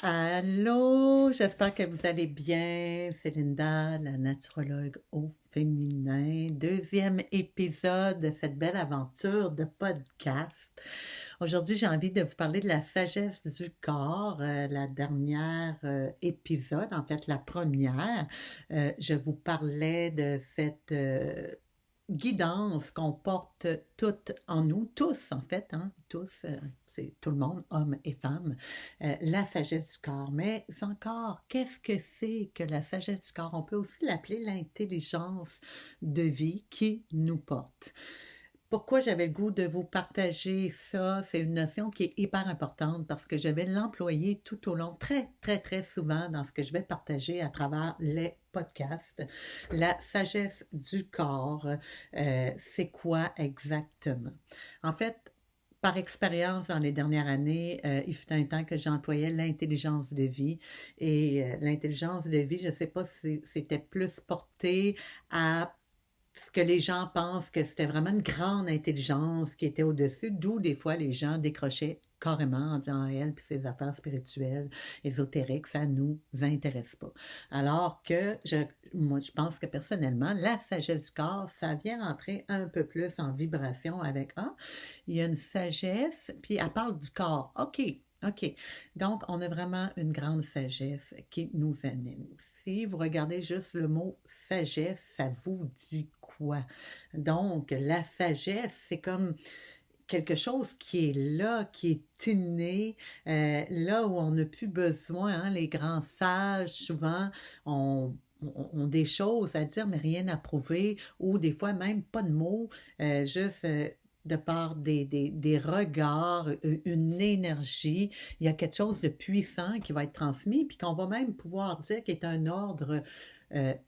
Allô, j'espère que vous allez bien. C'est Linda, la naturologue au féminin. Deuxième épisode de cette belle aventure de podcast. Aujourd'hui, j'ai envie de vous parler de la sagesse du corps. La dernière épisode, en fait la première, je vous parlais de cette guidance qu'on porte toutes en nous, tous en fait, hein, tous, c'est tout le monde, hommes et femmes, la sagesse du corps. Mais encore, qu'est-ce que c'est que la sagesse du corps? On peut aussi l'appeler l'intelligence de vie qui nous porte. Pourquoi j'avais le goût de vous partager ça? C'est une notion qui est hyper importante parce que je vais l'employer tout au long, très, très, très souvent dans ce que je vais partager à travers les podcasts. La sagesse du corps, c'est quoi exactement? En fait, par expérience dans les dernières années, il fut un temps que j'employais l'intelligence de vie. Et l'intelligence de vie, je ne sais pas si c'était plus porté à ce que les gens pensent que c'était vraiment une grande intelligence qui était au-dessus, d'où des fois les gens décrochaient carrément en disant à elle puis ses affaires spirituelles, ésotériques, ça nous intéresse pas. Alors que moi, je pense que personnellement, la sagesse du corps, ça vient entrer un peu plus en vibration avec il y a une sagesse, puis elle parle du corps. OK. OK. Donc, on a vraiment une grande sagesse qui nous anime. Si vous regardez juste le mot sagesse, ça vous dit quoi? Donc, la sagesse, c'est comme quelque chose qui est là, qui est inné, là où on n'a plus besoin. Hein, les grands sages, souvent, ont des choses à dire, mais rien à prouver, ou des fois même pas de mots, juste de par des regards, une énergie, il y a quelque chose de puissant qui va être transmis, puis qu'on va même pouvoir dire qu'il est un ordre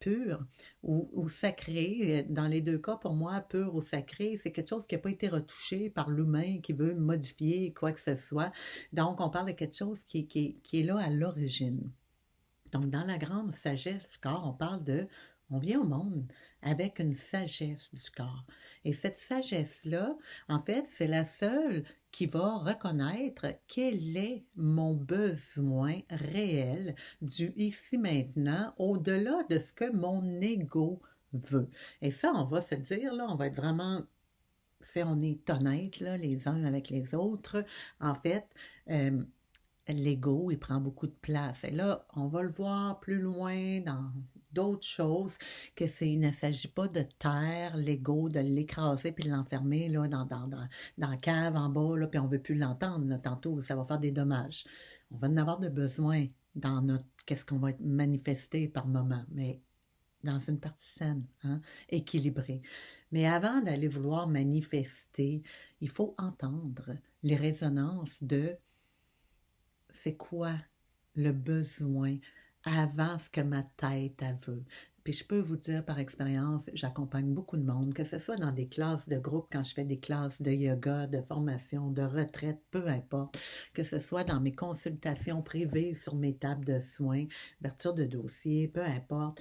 pur ou sacré. Dans les deux cas, pour moi, pur ou sacré, c'est quelque chose qui n'a pas été retouché par l'humain qui veut modifier quoi que ce soit. Donc, on parle de quelque chose qui est là à l'origine. Donc, dans la grande sagesse du corps, on parle de, on vient au monde avec une sagesse du corps. Et cette sagesse-là, en fait, c'est la seule qui va reconnaître quel est mon besoin réel du ici maintenant, au-delà de ce que mon ego veut. Et ça, on va se dire, là, on va être vraiment, si on est honnête, là, les uns avec les autres, en fait, euh, l'ego, il prend beaucoup de place. Et là, on va le voir plus loin dans d'autres choses, que c'est, il ne s'agit pas de taire l'ego, de l'écraser puis de l'enfermer là, dans la cave en bas, là, puis on ne veut plus l'entendre. Là, tantôt, ça va faire des dommages. On va en avoir de besoin dans notre qu'est-ce qu'on va être manifesté par moment, mais dans une partie saine, hein, équilibrée. Mais avant d'aller vouloir manifester, il faut entendre les résonances de c'est quoi le besoin avant ce que ma tête a veut. Puis je peux vous dire par expérience, j'accompagne beaucoup de monde, que ce soit dans des classes de groupe, quand je fais des classes de yoga, de formation, de retraite, peu importe, que ce soit dans mes consultations privées sur mes tables de soins, ouverture de dossier, peu importe.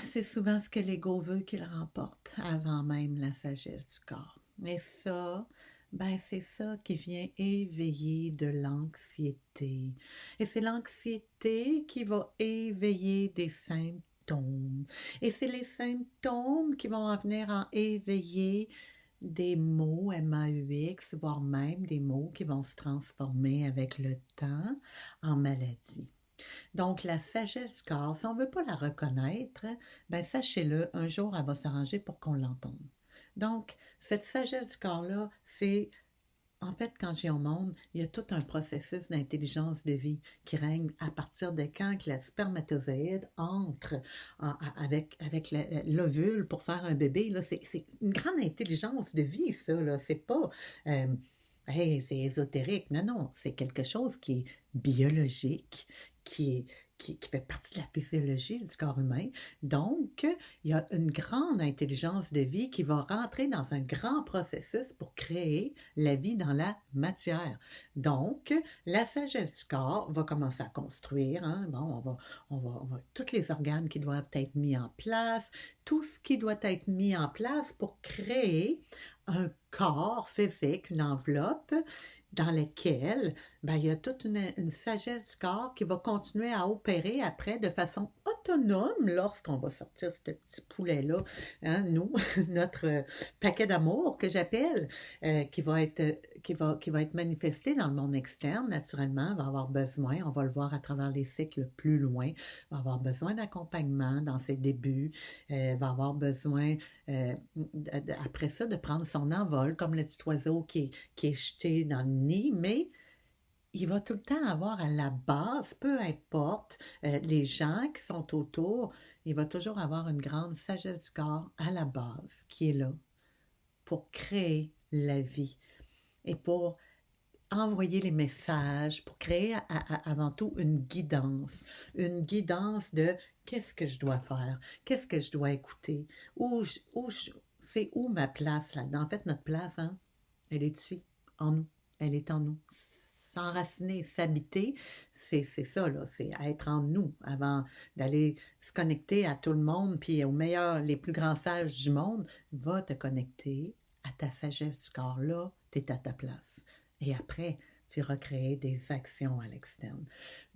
C'est souvent ce que l'ego veut qu'il remporte avant même la sagesse du corps. Et ça, ben c'est ça qui vient éveiller de l'anxiété. Et c'est l'anxiété qui va éveiller des symptômes. Et c'est les symptômes qui vont en venir en éveiller des mots MAUX, voire même des mots qui vont se transformer avec le temps en maladie. Donc, la sagesse du corps, si on ne veut pas la reconnaître, ben sachez-le, un jour, elle va s'arranger pour qu'on l'entende. Donc, cette sagesse du corps-là, c'est, en fait, quand j'ai au monde, il y a tout un processus d'intelligence de vie qui règne à partir de quand que la spermatozoïde entre avec l'ovule pour faire un bébé. Là, c'est une grande intelligence de vie, ça. Là. C'est pas... euh, Hey, c'est ésotérique. Non, non, c'est quelque chose qui est biologique, qui est, qui fait partie de la physiologie du corps humain. Donc, il y a une grande intelligence de vie qui va rentrer dans un grand processus pour créer la vie dans la matière. Donc, la sagesse du corps va commencer à construire. Hein? Bon, tous les organes qui doivent être mis en place, tout ce qui doit être mis en place pour créer un corps physique, une enveloppe dans lesquelles il y a toute une sagesse du corps qui va continuer à opérer après de façon autonome lorsqu'on va sortir ce petit poulet-là, hein, nous, notre paquet d'amour que j'appelle, qui va être manifesté dans le monde externe, naturellement, va avoir besoin, on va le voir à travers les cycles plus loin, va avoir besoin d'accompagnement dans ses débuts, va avoir besoin, après ça, de prendre son envol, comme le petit oiseau qui est jeté dans le nid, mais il va tout le temps avoir à la base, peu importe les gens qui sont autour, il va toujours avoir une grande sagesse du corps à la base qui est là pour créer la vie et pour envoyer les messages, pour créer avant tout une guidance de qu'est-ce que je dois faire, qu'est-ce que je dois écouter, c'est où ma place là-dedans. En fait, notre place, hein, elle est ici, en nous, elle est en nous. S'enraciner, s'habiter, c'est ça, là, c'est être en nous avant d'aller se connecter à tout le monde, puis aux meilleurs, les plus grands sages du monde, va te connecter à ta sagesse du corps, là, tu es à ta place. Et après, tu iras créer des actions à l'externe.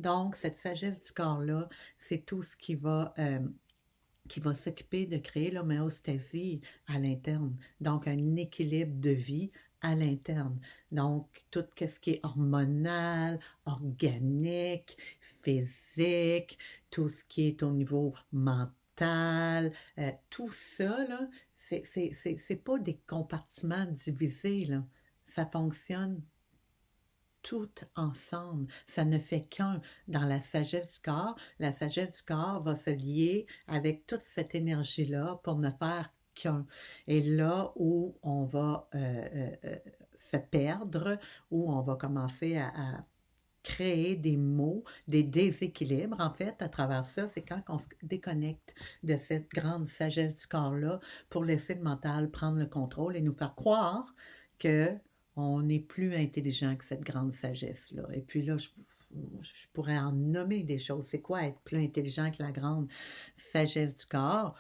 Donc, cette sagesse du corps-là, c'est tout ce qui va s'occuper de créer l'homéostasie à l'interne. Donc, un équilibre de vie à l'interne. Donc, tout ce qui est hormonal, organique, physique, tout ce qui est au niveau mental, tout ça, là, c'est pas des compartiments divisés, là. Ça fonctionne tout ensemble. Ça ne fait qu'un. Dans la sagesse du corps, la sagesse du corps va se lier avec toute cette énergie-là pour ne faire qu'un. Et là où on va se perdre, où on va commencer à créer des maux, des déséquilibres, en fait, à travers ça, c'est quand on se déconnecte de cette grande sagesse du corps-là pour laisser le mental prendre le contrôle et nous faire croire que on est plus intelligent que cette grande sagesse-là. Et puis là, je pourrais en nommer des choses. C'est quoi être plus intelligent que la grande sagesse du corps?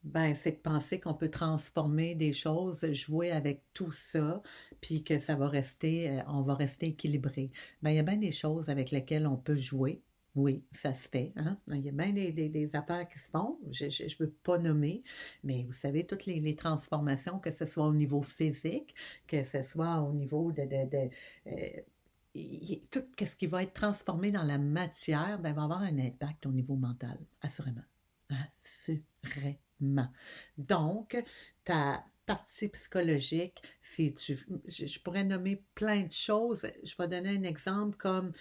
Ben, c'est de penser qu'on peut transformer des choses, jouer avec tout ça, puis que ça va rester, on va rester équilibré. Ben, il y a bien des choses avec lesquelles on peut jouer. Oui, ça se fait. Hein? Il y a bien des affaires qui se font. Je ne veux pas nommer, mais vous savez, toutes les transformations, que ce soit au niveau physique, que ce soit au niveau tout ce qui va être transformé dans la matière, ben, va avoir un impact au niveau mental, assurément. Assurément. Donc, ta partie psychologique, je pourrais nommer plein de choses. Je vais donner un exemple comme,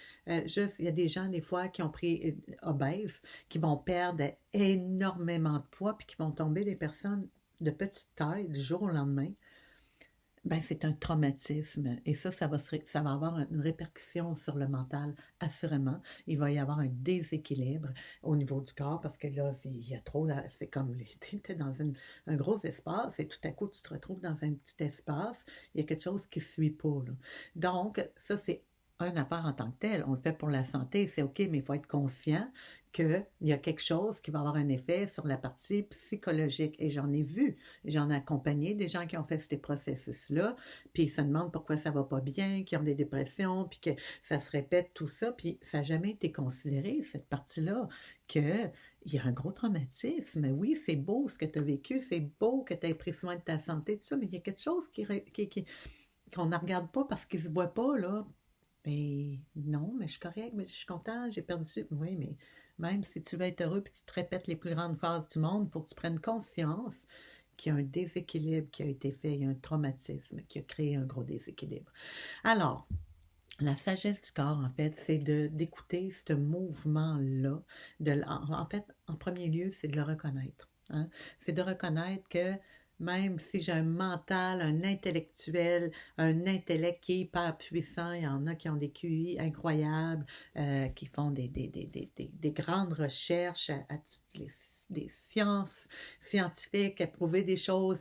juste, il y a des gens, des fois, qui ont pris obèses, qui vont perdre énormément de poids, puis qui vont tomber des personnes de petite taille du jour au lendemain. Ben, c'est un traumatisme et ça va avoir une répercussion sur le mental, assurément. Il va y avoir un déséquilibre au niveau du corps parce que là, il y a trop, c'est comme tu es dans un gros espace et tout à coup, tu te retrouves dans un petit espace, il y a quelque chose qui ne suit pas, là. Donc, ça, c'est une affaire en tant que telle. On le fait pour la santé, c'est OK, mais il faut être conscient qu'il y a quelque chose qui va avoir un effet sur la partie psychologique. Et j'en ai vu, j'en ai accompagné des gens qui ont fait ces processus-là, puis ils se demandent pourquoi ça va pas bien, qui ont des dépressions, puis que ça se répète, tout ça, puis ça n'a jamais été considéré, cette partie-là, qu'il y a un gros traumatisme. Oui, c'est beau ce que tu as vécu, c'est beau que tu aies pris soin de ta santé, tout ça, mais il y a quelque chose qu'on ne regarde pas parce qu'il ne se voit pas, là. Mais non, mais je suis correct, mais je suis content, j'ai perdu. Oui, mais même si tu veux être heureux puis tu te répètes les plus grandes phases du monde, il faut que tu prennes conscience qu'il y a un déséquilibre qui a été fait, il y a un traumatisme qui a créé un gros déséquilibre. Alors, la sagesse du corps, en fait, c'est d'écouter ce mouvement-là. En fait, en premier lieu, c'est de le reconnaître. Hein? C'est de reconnaître que même si j'ai un mental, un intellectuel, un intellect qui est hyper puissant, il y en a qui ont des QI incroyables, qui font des grandes recherches des sciences scientifiques, à prouver des choses,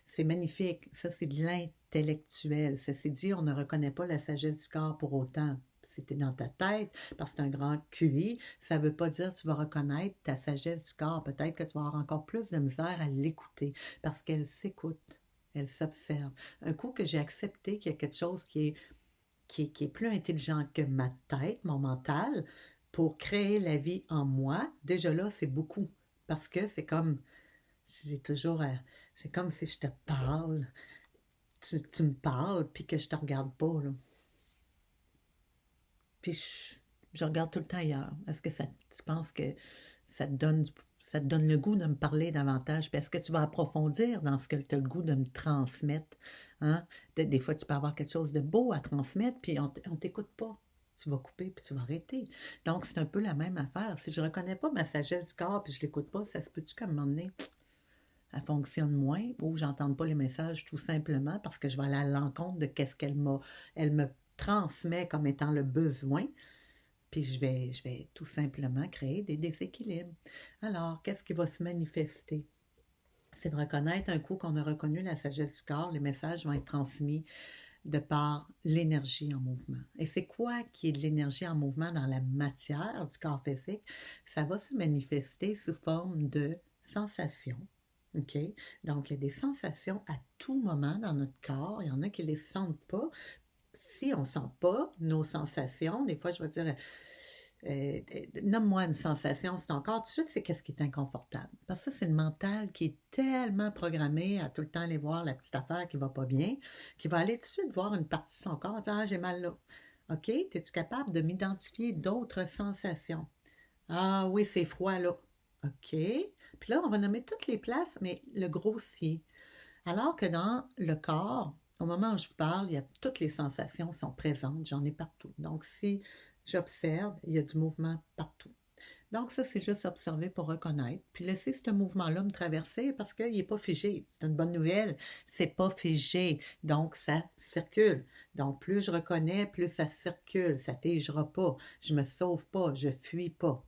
c'est magnifique. Ça, c'est de l'intellectuel. Ceci dit, on ne reconnaît pas la sagesse du corps pour autant. Si tu es dans ta tête, parce que c'est un grand QI, ça ne veut pas dire que tu vas reconnaître ta sagesse du corps. Peut-être que tu vas avoir encore plus de misère à l'écouter, parce qu'elle s'écoute, elle s'observe. Un coup que j'ai accepté qu'il y a quelque chose qui est qui est plus intelligent que ma tête, mon mental, pour créer la vie en moi, déjà là, c'est beaucoup. Parce que c'est comme, j'ai toujours, c'est comme si je te parle, tu me parles, puis que je te regarde pas, là. Puis je regarde tout le temps ailleurs. Est-ce que tu penses que ça te donne, ça te donne le goût de me parler davantage? Puis est-ce que tu vas approfondir dans ce que tu as le goût de me transmettre? Hein? Des fois, tu peux avoir quelque chose de beau à transmettre, puis on t'écoute pas. Tu vas couper, puis tu vas arrêter. Donc, c'est un peu la même affaire. Si je ne reconnais pas ma sagesse du corps, puis je ne l'écoute pas, ça se peut-tu qu'à un moment donné, elle fonctionne moins, ou j'entends pas les messages tout simplement parce que je vais aller à l'encontre de qu'est-ce elle me transmet comme étant le besoin, puis je vais tout simplement créer des déséquilibres. Alors, qu'est-ce qui va se manifester? C'est de reconnaître un coup qu'on a reconnu la sagesse du corps, les messages vont être transmis de par l'énergie en mouvement. Et c'est quoi qui est de l'énergie en mouvement dans la matière du corps physique? Ça va se manifester sous forme de sensations. OK? Donc, il y a des sensations à tout moment dans notre corps. Il y en a qui ne les sentent pas. Si on ne sent pas nos sensations, des fois, je vais dire, nomme-moi une sensation, c'est encore tout de suite, c'est qu'est-ce qui est inconfortable. Parce que ça, c'est le mental qui est tellement programmé à tout le temps aller voir la petite affaire qui ne va pas bien, qui va aller tout de suite voir une partie de son corps et dire, ah, j'ai mal là. OK? Es-tu capable de m'identifier d'autres sensations? Ah oui, c'est froid là. OK. Puis là, on va nommer toutes les places, mais le grossier. Alors que dans le corps, au moment où je vous parle, il y a, toutes les sensations sont présentes, j'en ai partout. Donc, si j'observe, il y a du mouvement partout. Donc, ça, c'est juste observer pour reconnaître, puis laisser ce mouvement-là me traverser parce qu'il n'est pas figé. C'est une bonne nouvelle, c'est pas figé, donc ça circule. Donc, plus je reconnais, plus ça circule, ça t'égera pas, je me sauve pas, je fuis pas.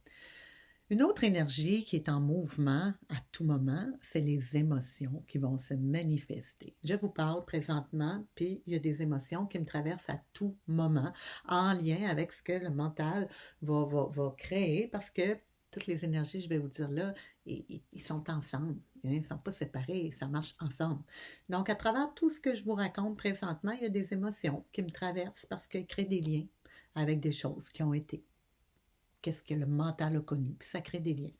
Une autre énergie qui est en mouvement à tout moment, c'est les émotions qui vont se manifester. Je vous parle présentement, puis il y a des émotions qui me traversent à tout moment, en lien avec ce que le mental va créer, parce que toutes les énergies, je vais vous dire là, ils sont ensemble. Ils ne sont pas séparés, ça marche ensemble. Donc, à travers tout ce que je vous raconte présentement, il y a des émotions qui me traversent parce qu'elles créent des liens avec des choses qui ont été. Qu'est-ce que le mental a connu, puis ça crée des liens.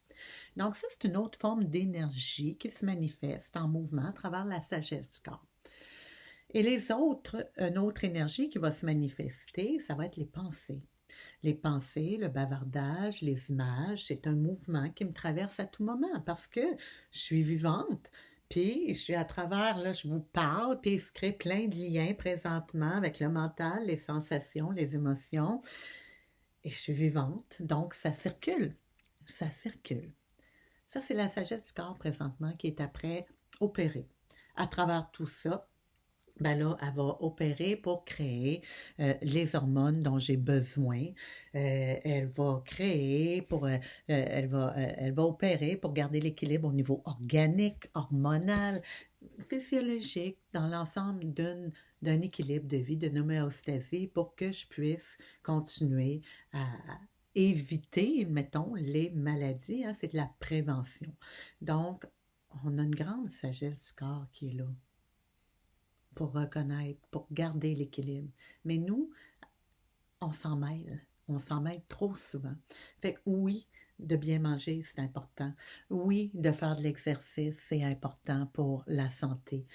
Donc ça, c'est une autre forme d'énergie qui se manifeste en mouvement à travers la sagesse du corps. Et les autres, une autre énergie qui va se manifester, ça va être les pensées. Les pensées, le bavardage, les images, c'est un mouvement qui me traverse à tout moment parce que je suis vivante, puis je suis à travers, là, je vous parle, puis il se crée plein de liens présentement avec le mental, les sensations, les émotions. Et je suis vivante, donc ça circule. Ça circule. Ça, c'est la sagesse du corps présentement qui est après opérée. À travers tout ça, ben là, elle va opérer pour créer les hormones dont j'ai besoin. Elle va créer pour, elle va opérer pour garder l'équilibre au niveau organique, hormonal, physiologique, dans l'ensemble d'un équilibre de vie, d'une homéostasie pour que je puisse continuer à éviter, mettons, les maladies. Hein, c'est de la prévention. Donc, on a une grande sagesse du corps qui est là pour reconnaître, pour garder l'équilibre. Mais nous, on s'en mêle. On s'en mêle trop souvent. Fait que oui, de bien manger, c'est important. Oui, de faire de l'exercice, c'est important pour la santé.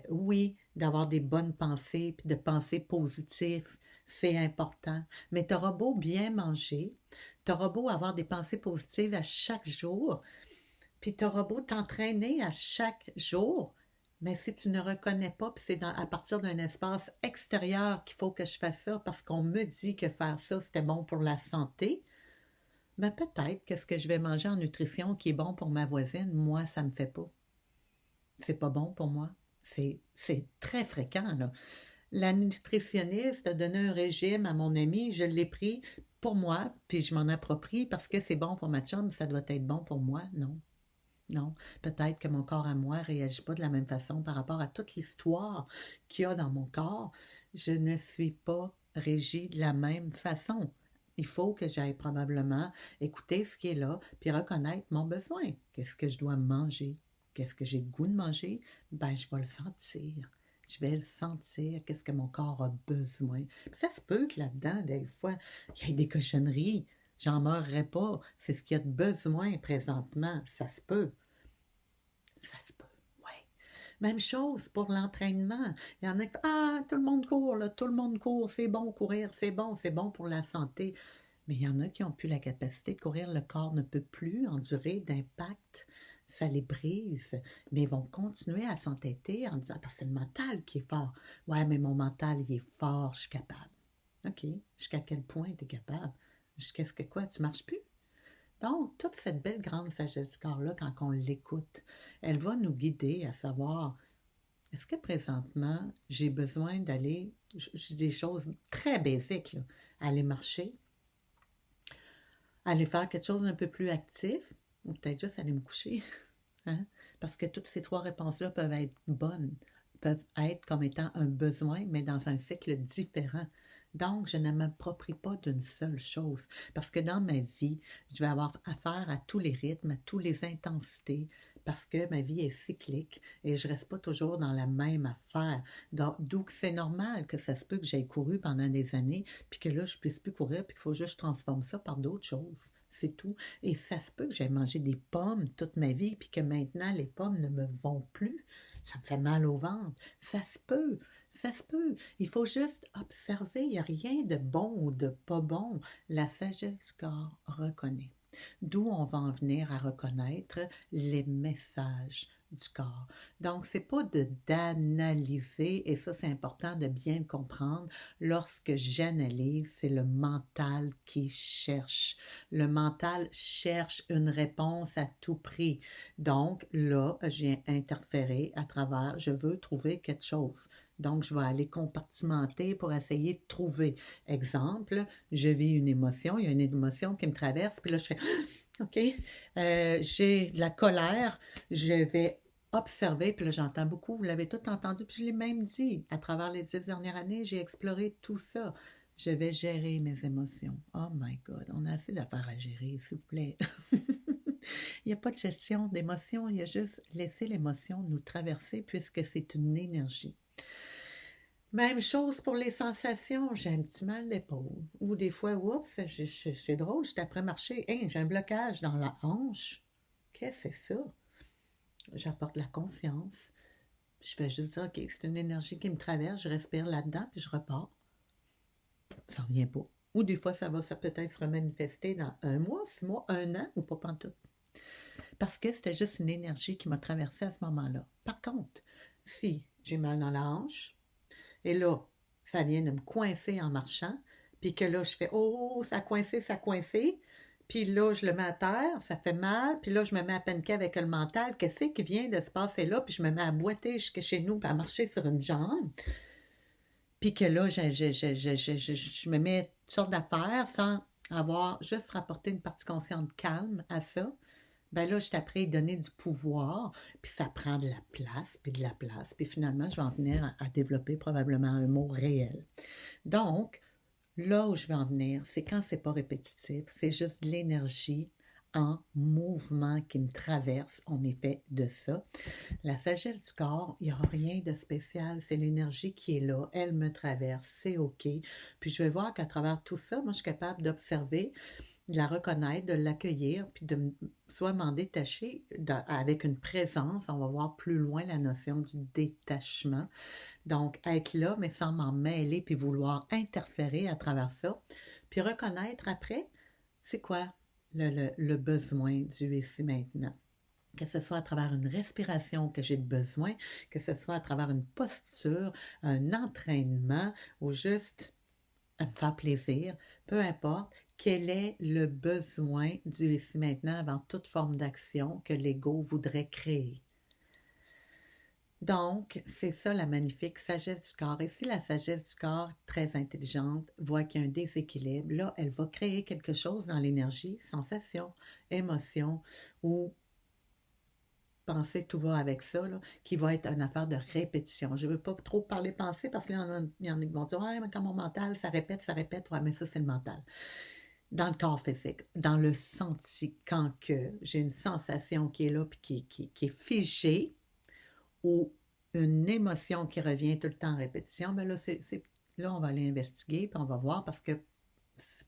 Oui, d'avoir des bonnes pensées, puis de penser positif, c'est important. Mais tu auras beau bien manger, tu auras beau avoir des pensées positives à chaque jour, puis tu auras beau t'entraîner à chaque jour, mais si tu ne reconnais pas, puis c'est à partir d'un espace extérieur qu'il faut que je fasse ça parce qu'on me dit que faire ça, c'était bon pour la santé, ben peut-être que ce que je vais manger en nutrition qui est bon pour ma voisine, moi, ça ne me fait pas. C'est pas bon pour moi. C'est très fréquent, là. La nutritionniste a donné un régime à mon ami, je l'ai pris pour moi, puis je m'en approprie parce que c'est bon pour ma chum, ça doit être bon pour moi. Non. Non, peut-être que mon corps à moi ne réagit pas de la même façon par rapport à toute l'histoire qu'il y a dans mon corps. Je ne suis pas régie de la même façon. Il faut que j'aille probablement écouter ce qui est là, puis reconnaître mon besoin. Qu'est-ce que je dois manger? Qu'est-ce que j'ai le goût de manger? Ben, je vais le sentir. je vais le sentir, qu'est-ce que mon corps a besoin. Puis ça se peut que là-dedans, des fois, il y ait des cochonneries. J'en mourrai pas. C'est ce qu'il y a de besoin présentement. Ça se peut. Ça se peut, oui. Même chose pour l'entraînement. Il y en a qui tout le monde court, là, tout le monde court, c'est bon courir, c'est bon pour la santé. Mais il y en a qui n'ont plus la capacité de courir, le corps ne peut plus endurer d'impact, ça les brise, mais ils vont continuer à s'entêter en disant, parce que c'est le mental qui est fort. Ouais, mais mon mental, il est fort, je suis capable. OK, jusqu'à quel point tu es capable? Jusqu'à ce que quoi, tu marches plus? Donc, toute cette belle grande sagesse du corps-là, quand on l'écoute, elle va nous guider à savoir, est-ce que présentement, j'ai besoin d'aller, j'ai des choses très basiques, là, aller marcher, aller faire quelque chose d'un peu plus actif, ou peut-être juste aller me coucher, hein? Parce que toutes ces trois réponses-là peuvent être bonnes, peuvent être comme étant un besoin, mais dans un cycle différent. Donc, je ne m'approprie pas d'une seule chose, parce que dans ma vie, je vais avoir affaire à tous les rythmes, à toutes les intensités, parce que ma vie est cyclique et je ne reste pas toujours dans la même affaire. D'où c'est normal que ça se peut que j'aie couru pendant des années, puis que là, je ne puisse plus courir, puis qu'il faut juste que je transforme ça par d'autres choses. C'est tout. Et ça se peut que j'ai mangé des pommes toute ma vie, puis que maintenant, les pommes ne me vont plus. Ça me fait mal au ventre. Ça se peut. Ça se peut. Il faut juste observer. Il n'y a rien de bon ou de pas bon. La sagesse du corps reconnaît. D'où on va en venir à reconnaître les messages du corps. Donc, c'est pas d'analyser, et ça c'est important de bien le comprendre, lorsque j'analyse, c'est le mental qui cherche. Le mental cherche une réponse à tout prix. Donc, là, j'ai interféré à travers, je veux trouver quelque chose. Donc, je vais aller compartimenter pour essayer de trouver. Exemple, je vis une émotion, il y a une émotion qui me traverse, puis là, je fais OK, j'ai de la colère, je vais observer, puis là, j'entends beaucoup, vous l'avez tout entendu, puis je l'ai même dit, à travers les 10 dernières années, j'ai exploré tout ça. Je vais gérer mes émotions. Oh my God, on a assez d'affaires à gérer, s'il vous plaît. Il n'y a pas de gestion d'émotions, il y a juste laisser l'émotion nous traverser puisque c'est une énergie. Même chose pour les sensations. J'ai un petit mal d'épaule. Ou des fois, oups, c'est drôle, j'étais après marcher. Hey, j'ai un blocage dans la hanche. Qu'est-ce que c'est ça? J'apporte la conscience. Je fais juste dire, OK, c'est une énergie qui me traverse, je respire là-dedans, puis je repars. Ça ne revient pas. Ou des fois, ça peut-être se manifester dans 1 mois, 6 mois, 1 an, ou pas pantoute. Parce que c'était juste une énergie qui m'a traversée à ce moment-là. Par contre, si j'ai mal dans la hanche, et là, ça vient de me coincer en marchant, puis que là, je fais « Oh, ça a coincé », puis là, je le mets à terre, ça fait mal, puis là, je me mets à paniquer avec le mental, qu'est-ce qui vient de se passer là, puis je me mets à boiter jusqu'à chez nous, puis à marcher sur une jambe, puis que là, je me mets toutes sortes d'affaires sans avoir juste rapporté une partie consciente calme à ça. Ben là, je suis après donner du pouvoir, puis ça prend de la place, puis finalement, je vais en venir à développer probablement un mot réel. Donc, là où je vais en venir, c'est quand c'est pas répétitif, c'est juste l'énergie en mouvement qui me traverse, on est fait de ça. La sagesse du corps, il n'y aura rien de spécial, c'est l'énergie qui est là, elle me traverse, c'est OK. Puis je vais voir qu'à travers tout ça, moi, je suis capable d'observer, de la reconnaître, de l'accueillir, puis de soit m'en détacher avec une présence. On va voir plus loin la notion du détachement. Donc, être là, mais sans m'en mêler, puis vouloir interférer à travers ça. Puis reconnaître après, c'est quoi le besoin du ici maintenant. Que ce soit à travers une respiration que j'ai besoin, que ce soit à travers une posture, un entraînement, ou juste à me faire plaisir, peu importe, quel est le besoin du ici maintenant avant toute forme d'action que l'ego voudrait créer. Donc, c'est ça la magnifique sagesse du corps. Et si la sagesse du corps, très intelligente, voit qu'il y a un déséquilibre, là, elle va créer quelque chose dans l'énergie, sensation, émotion, ou pensée, tout va avec ça, là, qui va être une affaire de répétition. Je ne veux pas trop parler pensée parce qu'il y en a qui vont dire « Ouais, mais quand mon mental, ça répète, ouais, mais ça, c'est le mental. » Dans le corps physique, dans le senti, quand que j'ai une sensation qui est là puis qui est figée, ou une émotion qui revient tout le temps en répétition, ben là, là, on va aller investiguer, puis on va voir, parce que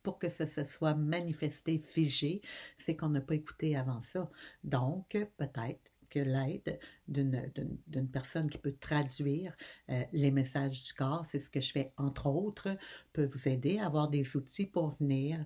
pour que ça se soit manifesté, figé, c'est qu'on n'a pas écouté avant ça. Donc, peut-être que l'aide d'une personne qui peut traduire les messages du corps, c'est ce que je fais entre autres, peut vous aider à avoir des outils pour venir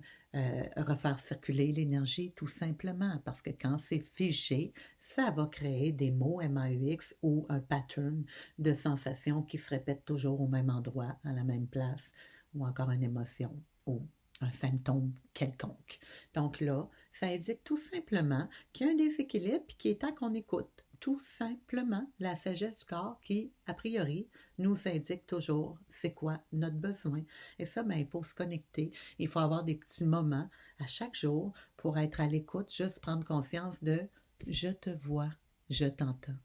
refaire circuler l'énergie tout simplement, parce que quand c'est figé, ça va créer des mots MAUX ou un pattern de sensations qui se répètent toujours au même endroit, à la même place, ou encore une émotion ou un symptôme quelconque. Donc là, ça indique tout simplement qu'il y a un déséquilibre et qu'il est temps qu'on écoute. Tout simplement la sagesse du corps qui, a priori, nous indique toujours c'est quoi notre besoin. Et ça, ben, il faut se connecter. Il faut avoir des petits moments à chaque jour pour être à l'écoute, juste prendre conscience de je te vois, je t'entends,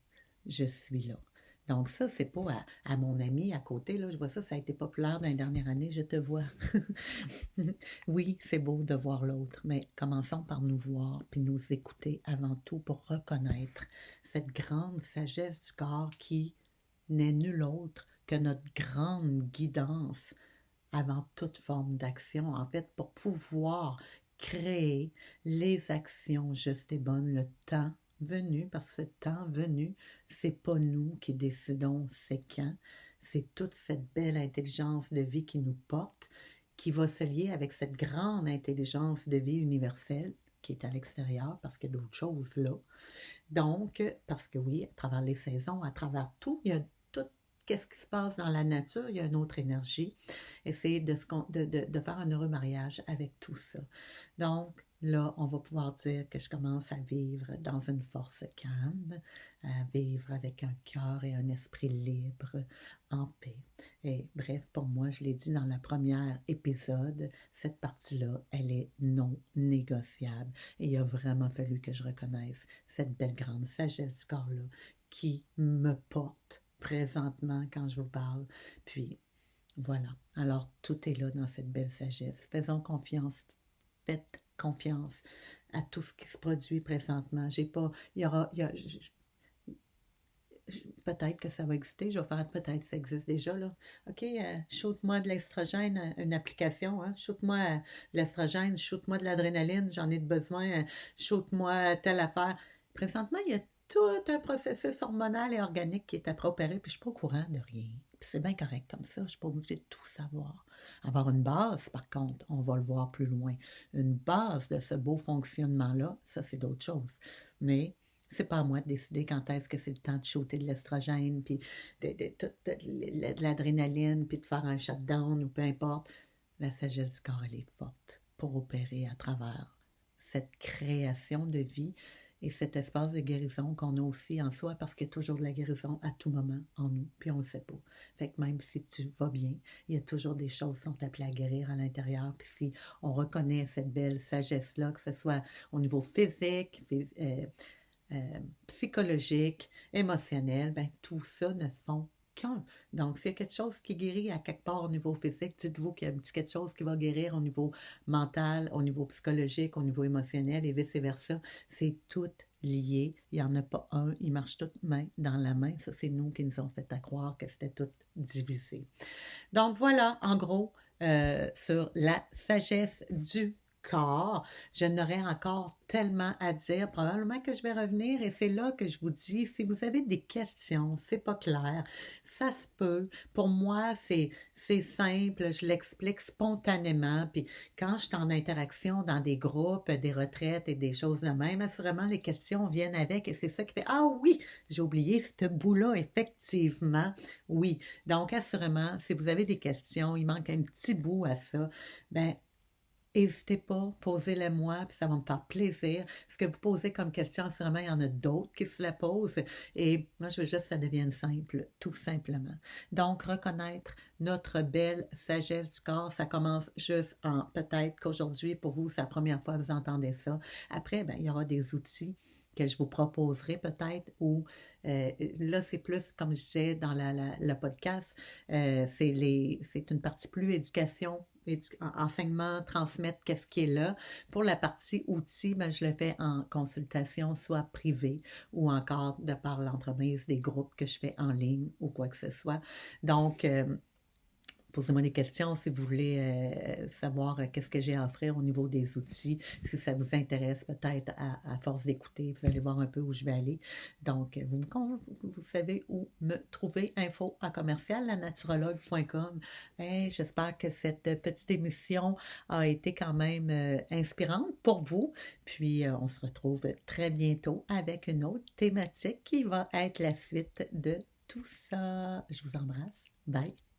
je suis là. Donc ça, c'est pas à mon ami à côté, là, je vois ça, ça a été populaire dans les dernières années, je te vois. Oui, c'est beau de voir l'autre, mais commençons par nous voir, puis nous écouter avant tout pour reconnaître cette grande sagesse du corps qui n'est nulle autre que notre grande guidance avant toute forme d'action, en fait, pour pouvoir créer les actions justes et bonnes, le temps venu, parce que ce temps venu, c'est pas nous qui décidons c'est quand, c'est toute cette belle intelligence de vie qui nous porte, qui va se lier avec cette grande intelligence de vie universelle qui est à l'extérieur, parce qu'il y a d'autres choses là. Donc, parce que oui, à travers les saisons, à travers tout, il y a tout, qu'est-ce qui se passe dans la nature, il y a une autre énergie. Essayer de faire un heureux mariage avec tout ça. Donc, là, on va pouvoir dire que je commence à vivre dans une force calme, à vivre avec un cœur et un esprit libre, en paix. Et bref, pour moi, je l'ai dit dans la première épisode, cette partie-là, elle est non négociable. Et il a vraiment fallu que je reconnaisse cette belle grande sagesse du corps-là qui me porte présentement quand je vous parle. Puis, voilà. Alors, tout est là dans cette belle sagesse. Faisons confiance. Faites confiance à tout ce qui se produit présentement. J'ai pas, peut-être que ça va exister. Je vais faire peut-être que ça existe déjà là. OK, shoot-moi de l'estrogène, une application. Hein? Shoot-moi de l'estrogène, shoot-moi de l'adrénaline. J'en ai besoin. Shoot-moi telle affaire. Présentement, il y a tout un processus hormonal et organique qui est à opérer, puis je ne suis pas au courant de rien. Puis c'est bien correct comme ça, je ne suis pas obligée de tout savoir. Avoir une base, par contre, on va le voir plus loin. Une base de ce beau fonctionnement-là, ça c'est d'autres choses. Mais c'est pas à moi de décider quand est-ce que c'est le temps de shooter de l'estrogène, puis de l'adrénaline, puis de faire un shutdown ou peu importe. La sagesse du corps, elle est forte pour opérer à travers cette création de vie et cet espace de guérison qu'on a aussi en soi, parce qu'il y a toujours de la guérison à tout moment en nous, puis on ne le sait pas. Fait que même si tu vas bien, il y a toujours des choses qui sont appelées à guérir à l'intérieur, puis si on reconnaît cette belle sagesse-là, que ce soit au niveau physique, psychologique, émotionnel, ben tout ça ne font qu'un. Donc, s'il y a quelque chose qui guérit à quelque part au niveau physique, dites-vous qu'il y a un petit quelque chose qui va guérir au niveau mental, au niveau psychologique, au niveau émotionnel et vice-versa. C'est tout lié. Il n'y en a pas un. Ils marchent toutes main dans la main. Ça, c'est nous qui nous ont fait à croire que c'était tout divisé. Donc, voilà, en gros, sur la sagesse du corps. Je n'aurais encore tellement à dire. Probablement que je vais revenir et c'est là que je vous dis, si vous avez des questions, c'est pas clair, ça se peut. Pour moi, c'est simple, je l'explique spontanément. Puis quand je suis en interaction dans des groupes, des retraites et des choses de même, assurément, les questions viennent avec et c'est ça qui fait, ah oui, j'ai oublié ce bout-là, effectivement. Oui. Donc, assurément, si vous avez des questions, il manque un petit bout à ça, ben n'hésitez pas, posez-les moi, puis ça va me faire plaisir. Ce que vous posez comme question, sûrement, il y en a d'autres qui se la posent. Et moi, je veux juste que ça devienne simple, tout simplement. Donc, reconnaître notre belle sagesse du corps, ça commence juste en, peut-être qu'aujourd'hui, pour vous, c'est la première fois que vous entendez ça. Après, ben, il y aura des outils que je vous proposerai peut-être, ou là, c'est plus, comme je disais dans le podcast, c'est une partie plus éducation enseignement, transmettre qu'est-ce qui est là. Pour la partie outils, ben, je le fais en consultation, soit privée ou encore de par l'entremise des groupes que je fais en ligne ou quoi que ce soit. Donc, posez-moi des questions si vous voulez savoir qu'est-ce que j'ai à offrir au niveau des outils. Si ça vous intéresse, peut-être à force d'écouter, vous allez voir un peu où je vais aller. Donc, vous savez où me trouver. Info à commercial, lanaturologue.com. Hey, j'espère que cette petite émission a été quand même inspirante pour vous. Puis, on se retrouve très bientôt avec une autre thématique qui va être la suite de tout ça. Je vous embrasse. Bye.